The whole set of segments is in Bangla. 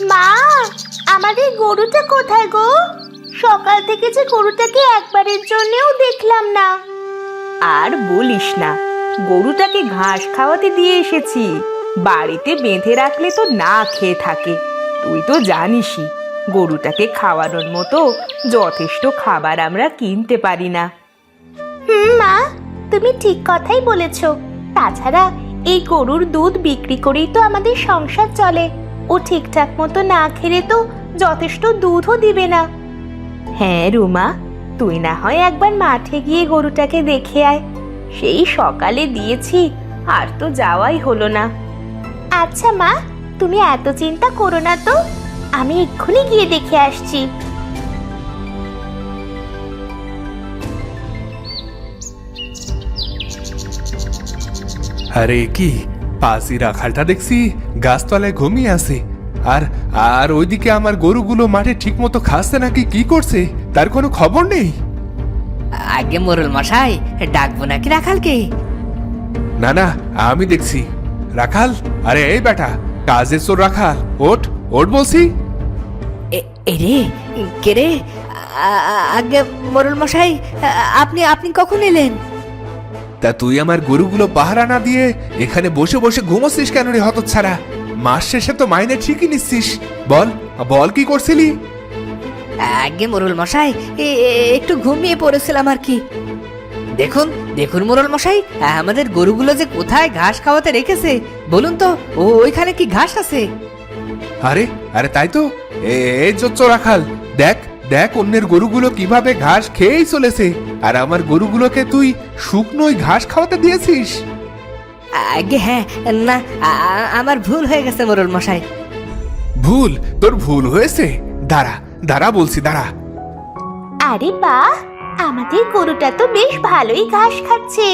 মা, আমাদের গরুটা কোথায় গো? সকাল থেকে যে গরুটাকে একবারের জন্যও দেখলাম না। আর বলিস না, গরুটাকে ঘাস খাওয়াতে দিয়ে এসেছি। বাড়িতে বেঁধে রাখলে তো না খেয়ে থাকে। তুই তো জানিসই, গরুটাকে খাওয়ানোর মতো যথেষ্ট খাবার আমরা কিনতে পারি না। মা, তুমি ঠিক কথাই বলেছ। তাছাড়া এই গরুর দুধ বিক্রি করেই তো আমাদের সংসার চলে। ও ঠিকঠাক মতো না খেলে তো যথেষ্ট দুধও দিবে না। হ্যাঁ রুমা, তুই না হয় একবার মাঠে গিয়ে গরুটাকে দেখে আয়। সেই সকালে দিয়েছি, আর তো যাওয়াই হলো না। আচ্ছা মা, তুমি এত চিন্তা করো না তো, আমি এক্ষুনি গিয়ে দেখে আসছি। আরে কি পাশি রাখালটা দেখছি গাছতলায় ঘুমিয়ে আছে। আর আর ওইদিকে আমার গরুগুলো মাঠে ঠিক মতো খাচ্ছে নাকি কি করছে তার কোনো খবর নেই। আগে মোরল মশাই, ডাকবো নাকি রাখালকে? না না, আমি দেখছি। রাখাল, আরে এই বেটা, কাজে চোর রাখাল, ওঠ ওঠ বলছি। এরে কে রে? আগে মোরল মশাই, আপনি আপনি কখন এলেন? তা তুই আমার গরুগুলো পাহারা না দিয়ে এখানে বসে বসে ঘুমোচ্ছিস কেন রে হতচ্ছাড়া? মাস শেষে তো মাইনে ঠিকই নিচ্ছিস। বল বল কি করছিলি? আগে মোরল মশাই, একটু ঘুমিয়ে পড়েছিলাম আর কি। দেখুন দেখুন মোরল মশাই, আমাদের গরুগুলো যে কোথায় ঘাস খাওয়াতে রেখেছে বলুন তো। ওইখানে কি ঘাস আছে? আরে আরে তাই তো, এই চোর রাখাল, দেখ দেখ অন্যের গরুগুলো কিভাবে ঘাস খেয়েই চলেছে, আর আমার গরুগুলোকে তুই শুকনোই ঘাস খাওয়াতে দিয়েছিস। আগে হ্যাঁ, না আমার ভুল হয়ে গেছে মোরল মশাই। ভুল? তোর ভুল হয়েছে? দাঁড়া দাঁড়া বলছি, দাঁড়া। আরে বাহ, আমাদের গরুটা তো বেশ ভালোই ঘাস খাচ্ছে।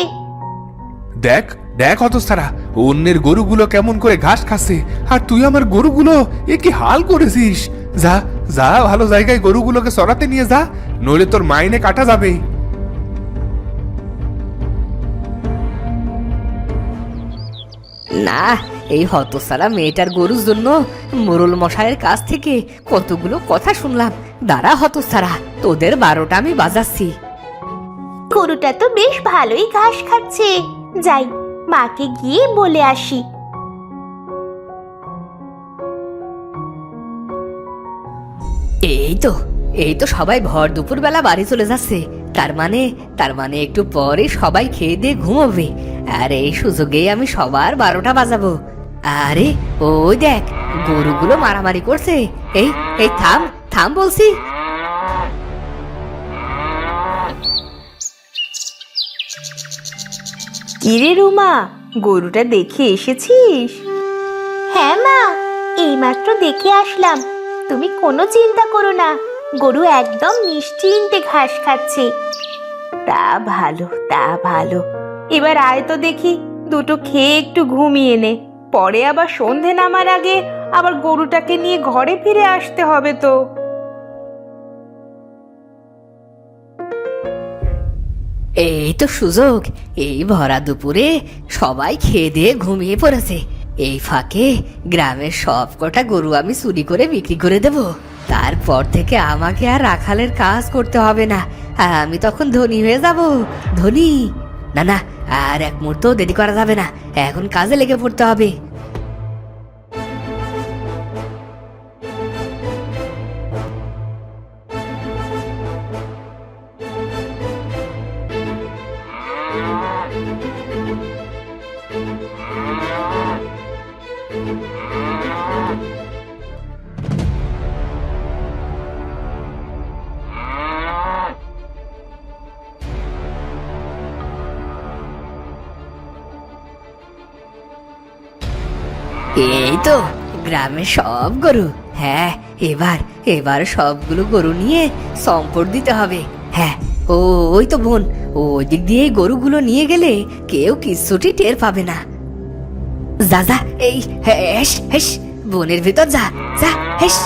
দেখ দেখ হতচ্ছাড়া, অন্যের গরুগুলো কেমন করে ঘাস খাচ্ছে, আর তুই আমার গরুগুলো এ কি হাল করেছিস। যা যা, ভালো জায়গায় গরুগুলোকে চড়াতে নিয়ে যা, নইলে তোর মাইনে কাটা যাবে। না, এই হতসারা মেয়েটার গরুর জন্য মোরল মশাইয়ের কাছ থেকে কতগুলো কথা শুনলাম। দাঁড়া হতসারা, তোদের 12টা আমি বাজাচ্ছি। গরুটা তো বেশ ভালোই ঘাস খাচ্ছে। যাই, মাকে গিয়ে বলে আসি। এই তো সবাই ভর দুপুর বেলা বাড়ি চলে যাচ্ছে। তার মানে একটু পরে সবাই খেয়ে দিয়ে ঘুমোবে, আর এই সুযোগেই আমি সবার 12টা বাজাবো। আরে ওই দেখ, গরুগুলো মারামারি করছে। এই এই থাম থাম বলছি। কিরে রুমা, গরুটা দেখে এসেছিস? হ্যাঁ মা, এইমাত্র দেখে আসলাম। তুমি কোনো চিন্তা করো না, গরু একদম নিশ্চিন্তে ঘাস খাচ্ছে। তা ভালো, তা ভালো। এবার আয় তো দেখি, দুটো খেয়ে একটু ঘুমিয়ে নে। পরে আবার সন্ধে নামার আগে আবার গরুটাকে নিয়ে ঘরে ফিরে আসতে হবে তো। এই তো সুযোগ, এই ভরা দুপুরে সবাই খেয়ে দিয়ে ঘুমিয়ে পড়েছে। এই ফাঁকে গ্রামের সব কটা গরু আমি চুরি করে বিক্রি করে দেব। তারপর থেকে আমাকে আর রাখালের কাজ করতে হবে না। আমি তখন ধনী হয়ে যাব, ধনী। না না, আর এক মুহূর্ত দেরি করা যাবে না, এখন কাজে লেগে পড়তে হবে। এই তো গ্রামের সব গরু। হ্যাঁ, এবার এবার সবগুলো গরু নিয়ে সম্পদ দিতে হবে। হ্যাঁ, ওই তো বোন, ওই দিক দিয়ে গরুগুলো নিয়ে গেলে কেউ কিছুটি টের পাবে না। যা যা, এই হেস হেস, বনের ভিতর যা যা, হেস।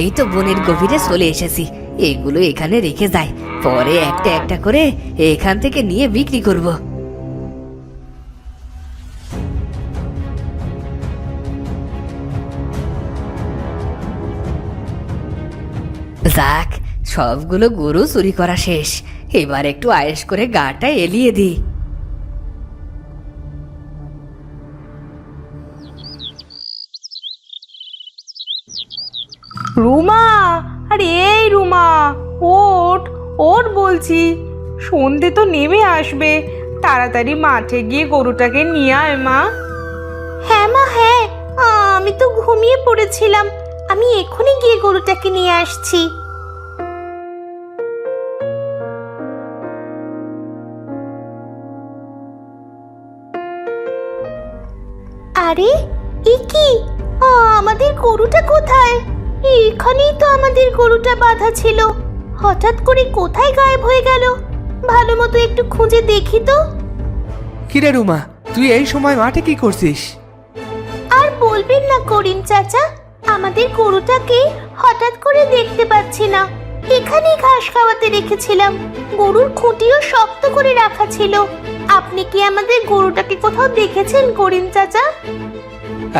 এই তো বনের গভীরে চলে এসেছি। এগুলো এখানে রেখে যাই, পরে একটা একটা করে এখান থেকে নিয়ে বিক্রি করব। যাক, সবগুলো গরু চুরি করা শেষ। এবার একটু আয়েশ করে গাটা এলিয়ে দি। রুমা, আরে এই রুমা, ওঠ ওঠ বলছি। সন্ধে তো নেমে আসবে, তাড়াতাড়ি মাঠে গিয়ে গরুটাকে নিয়ে আয় মা। হ্যাঁ মা, হ্যাঁ, আমি তো ঘুমিয়ে পড়েছিলাম। আমি এক্ষুনি গিয়ে গরুটাকে নিয়ে আসছি। আরে এ কি, আমাদের গরুটা কোথায়? এখানেই তো আমাদের গরুটা বাঁধা ছিল। হঠাৎ করে কোথায় গায়েব হয়ে গেল? ভালো মতো একটু খুঁজে দেখি তো। কিরে রুমা, তুই এই সময় মাঠে কি করছিস? আর বলবেন না করিম চাচা, আমাদের গরুটাকে হঠাৎ করে দেখতে পাচ্ছি না। এখানেই ঘাস খাওয়াতে রেখেছিলাম, গরুর খুঁটিও শক্ত করে রাখা ছিল। আপনি কি আমাদের গরুটাকে কোথাও দেখেছেন করিম চাচা?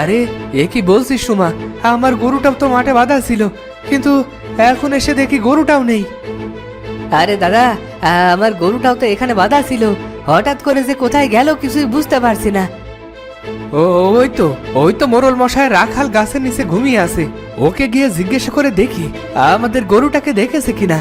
আরে এ কি বলছিস রুমা, আমার গরুটাও তো মাঠে বাঁধা ছিল, কিন্তু এখন এসে দেখি গরুটাও নেই। আরে দাদা, আমার গরুটাও তো এখানে বাঁধা ছিল। হঠাৎ করে যে কোথায় গেল কিছুই বুঝতে পারছি না। ও ওই তো মোরল মশাই রাখাল গাছের নিচে ঘুমিয়ে আছে। ওকে গিয়ে জিজ্ঞেস করে দেখি আমাদের গরুটাকে দেখেছে কিনা।